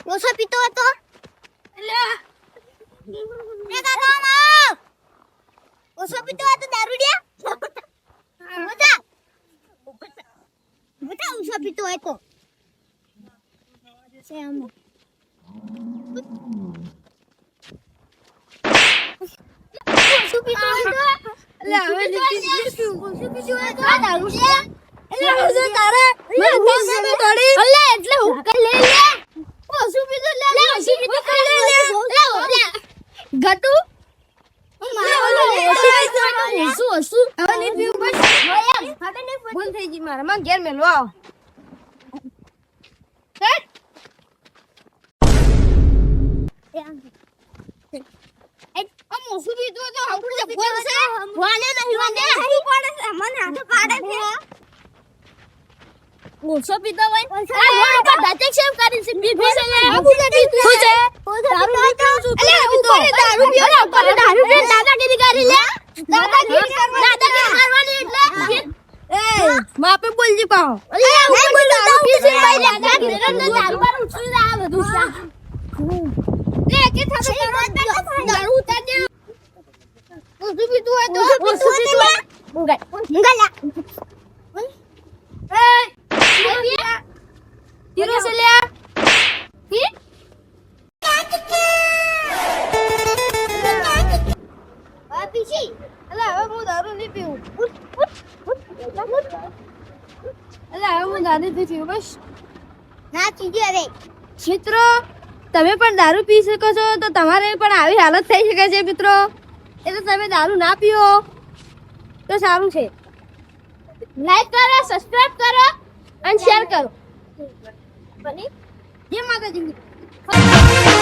ઓછો પીતો હતો ઓછો પીતો હતો દારૂડિયા બતા ઓછો પીતો હતો સેમ ઓછો પીતો હતો લે હવે નીકળી ઓછો પીતો હતો દારૂડિયા એટલે હું તારે મે હું તોડી અલે એટલે હું કઈ લે લે ઓછો પીતો લે ઓછો પીતો કઈ લે લે ગટુ ભૂલ થઈ ગઈ મારા માં ઘેર મેલો આવ ઓછો પીતો હોય ડિટેક્શન કરી છે બીબી છે લે હું છે દારૂ પીઓ દારૂ પીઓ દાદાગીરી કરી લે દાદાગીરી કરવાની એટલે એ માપે બોલજી પાઓ અલે હું બોલું દારૂ પી છે ભાઈ દાદાગીરી દારૂ પર ઉછળી આ બધું લે કે થાતો દારૂ ઉતાર દે ઓછો પીતો હોય તો ઓછો પીતો મુંગા એ Tiro se le ¿Qué? Pichi. Alah, aku daru ni piu. Alah, aku daru ni piu બસ. ના ચીજે હવે. મિત્રો તમે પણ દારૂ પી શકો છો તો તમારે પણ આવી હાલત થઈ શકે છે મિત્રો. એટલે તમે દારૂ ના પીઓ તો સારું છે. લાઈક કરો, સબસ્ક્રાઇબ કરો અને શેર કરો. બની જે માતાજી